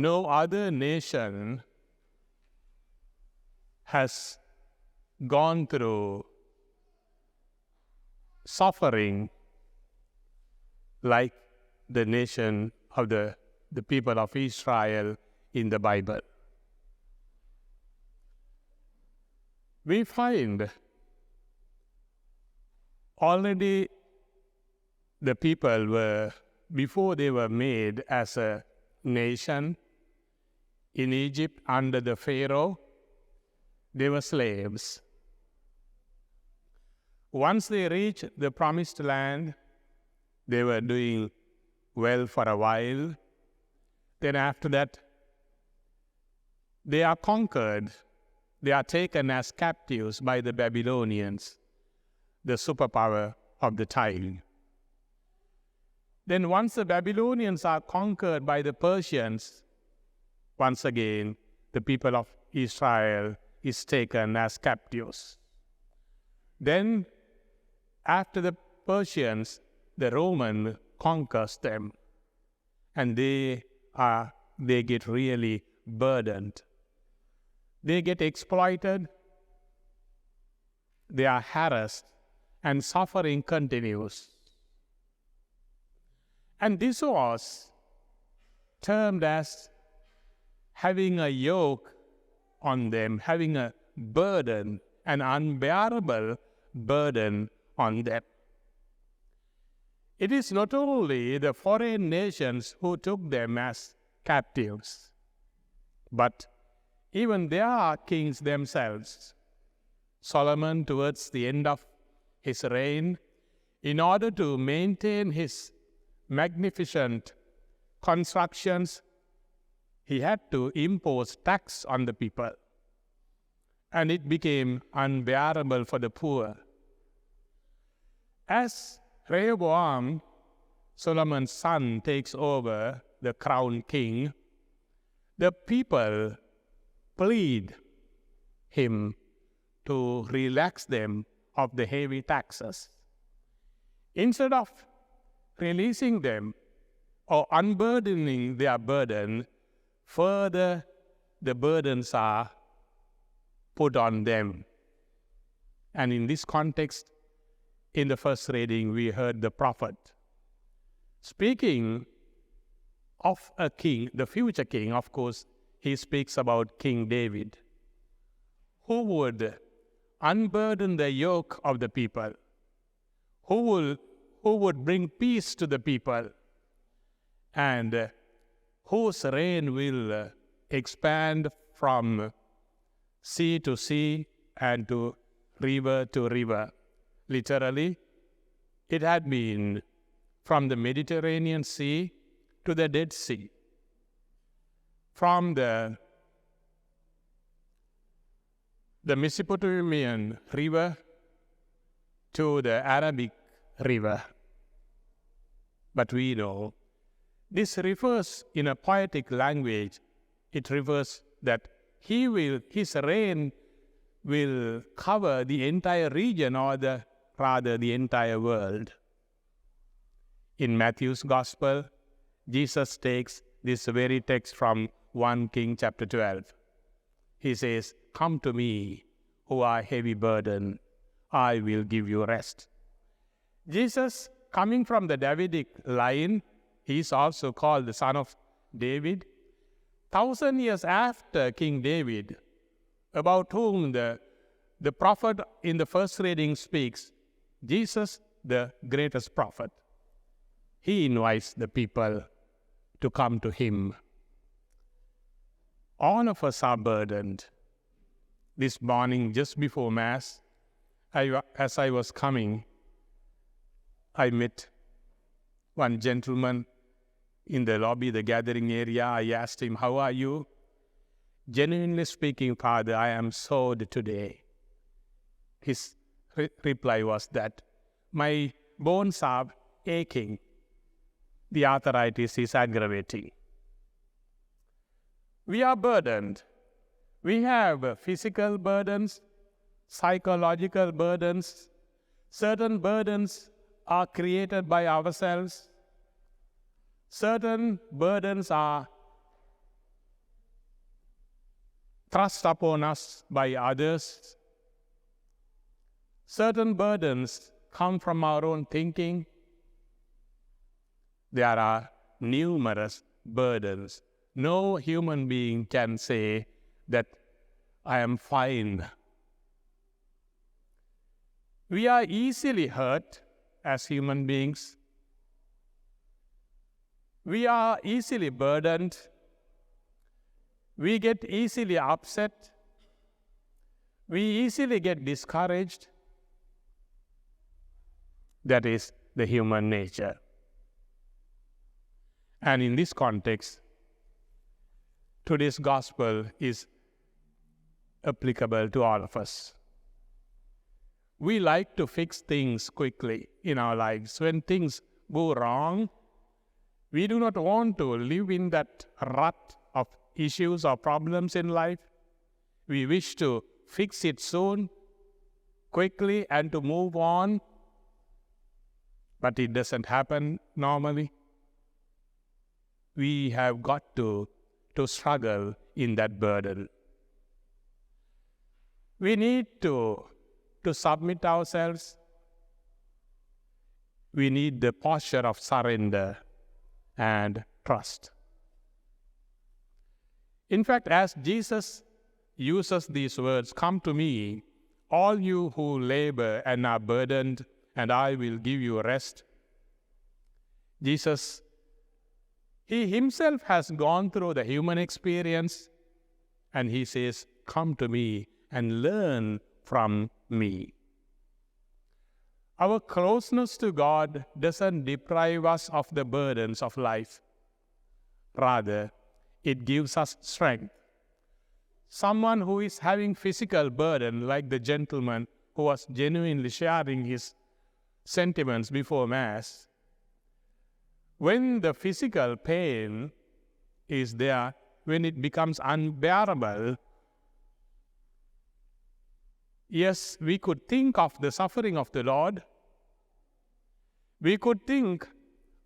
no other nation has gone through suffering like the nation of the people of Israel in the Bible. We find already the people were, before they were made as a nation in Egypt under the Pharaoh, they were slaves. Once they reached the promised land, they were doing well for a while. Then after that, they are conquered. They are taken as captives by the Babylonians, the superpower of the time. Then once the Babylonians are conquered by the Persians, once again, the people of Israel is taken as captives. Then, after the Persians, the Roman conquers them, and they get really burdened. They get exploited, they are harassed, and suffering continues. And this was termed as having a yoke on them, having a burden, an unbearable burden on them. It is not only the foreign nations who took them as captives, but even their kings themselves. Solomon, towards the end of his reign, in order to maintain his magnificent constructions, he had to impose tax on the people, and it became unbearable for the poor. As Rehoboam, Solomon's son, takes over the crown king, the people plead him to relax them of the heavy taxes. Instead of releasing them or unburdening their burden, further the burdens are put on them. And in this context, in the first reading, we heard the prophet speaking of a king, the future king. Of course, he speaks about King David, who would unburden the yoke of the people, who would bring peace to the people, and whose reign will expand from sea to sea and to river. Literally, it had been from the Mediterranean Sea to the Dead Sea, from the Mesopotamian river to the Arabic river. But we know this refers in a poetic language. It refers that his reign will cover the entire region, or rather the entire world. In Matthew's Gospel, Jesus takes this very text from 1 King chapter 12. He says, "Come to me, who are heavy burdened, I will give you rest." Jesus, coming from the Davidic line, he is also called the son of David. 1,000 years after King David, about whom the prophet in the first reading speaks, Jesus, the greatest prophet, he invites the people to come to him. All of us are burdened. This morning, just before Mass, as I was coming, I met one gentleman in the lobby, the gathering area. I asked him, "How are you?" "Genuinely speaking, Father, I am sore today." His reply was that, "My bones are aching. The arthritis is aggravating." We are burdened. We have physical burdens, psychological burdens. Certain burdens are created by ourselves. Certain burdens are thrust upon us by others. Certain burdens come from our own thinking. There are numerous burdens. No human being can say that I am fine. We are easily hurt as human beings. We are easily burdened. We get easily upset. We easily get discouraged. That is the human nature. And in this context, today's gospel is applicable to all of us. We like to fix things quickly in our lives. When things go wrong, we do not want to live in that rut of issues or problems in life. We wish to fix it soon, quickly, and to move on. But it doesn't happen normally. We have got to struggle in that burden. We need to submit ourselves. We need the posture of surrender and trust. In fact, as Jesus uses these words, "Come to me, all you who labor and are burdened, and I will give you rest." Jesus, he himself has gone through the human experience, and he says, "Come to me and learn from me." Our closeness to God doesn't deprive us of the burdens of life. Rather, it gives us strength. Someone who is having physical burden, like the gentleman who was genuinely sharing his sentiments before Mass, when the physical pain is there, when it becomes unbearable, yes, we could think of the suffering of the Lord. We could think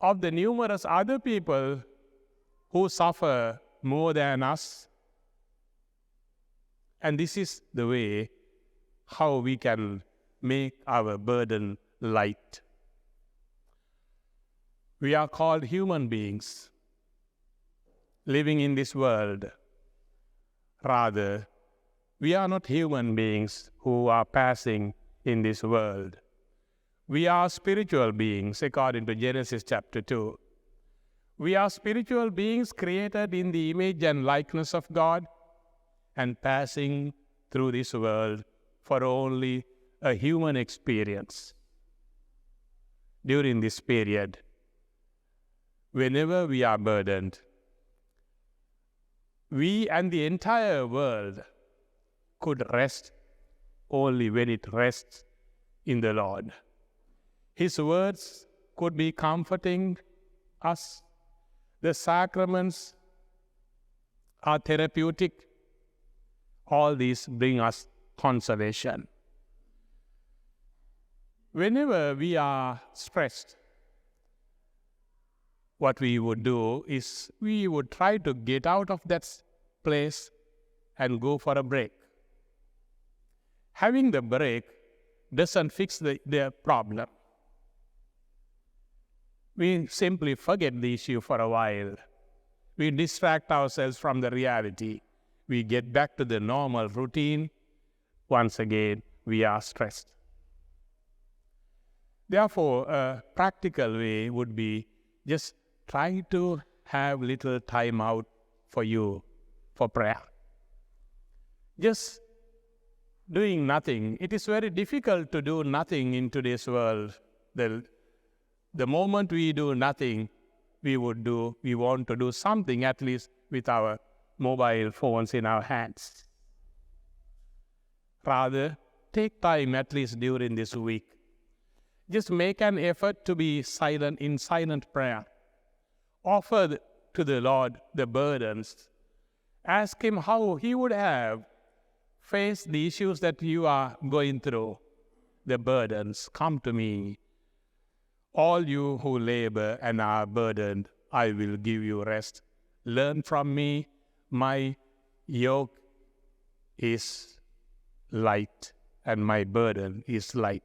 of the numerous other people who suffer more than us. And this is the way how we can make our burden light. We are called human beings living in this world. Rather, we are not human beings who are passing in this world. We are spiritual beings, according to Genesis chapter 2. We are spiritual beings created in the image and likeness of God and passing through this world for only a human experience. During this period, whenever we are burdened, we and the entire world could rest only when it rests in the Lord. His words could be comforting us. The sacraments are therapeutic. All these bring us consolation. Whenever we are stressed, what we would do is we would try to get out of that place and go for a break. Having the break doesn't fix the problem. We simply forget the issue for a while. We distract ourselves from the reality. We get back to the normal routine. Once again, we are stressed. Therefore, a practical way would be just try to have little time out for you, for prayer. Just doing nothing. It is very difficult to do nothing in today's world. The moment we do nothing, we want to do something, at least with our mobile phones in our hands. Rather, take time at least during this week. Just make an effort to be silent in silent prayer. Offer to the Lord the burdens. Ask Him how He would have faced the issues that you are going through. The burdens, come to me. All you who labor and are burdened, I will give you rest. Learn from me. My yoke is light, and my burden is light.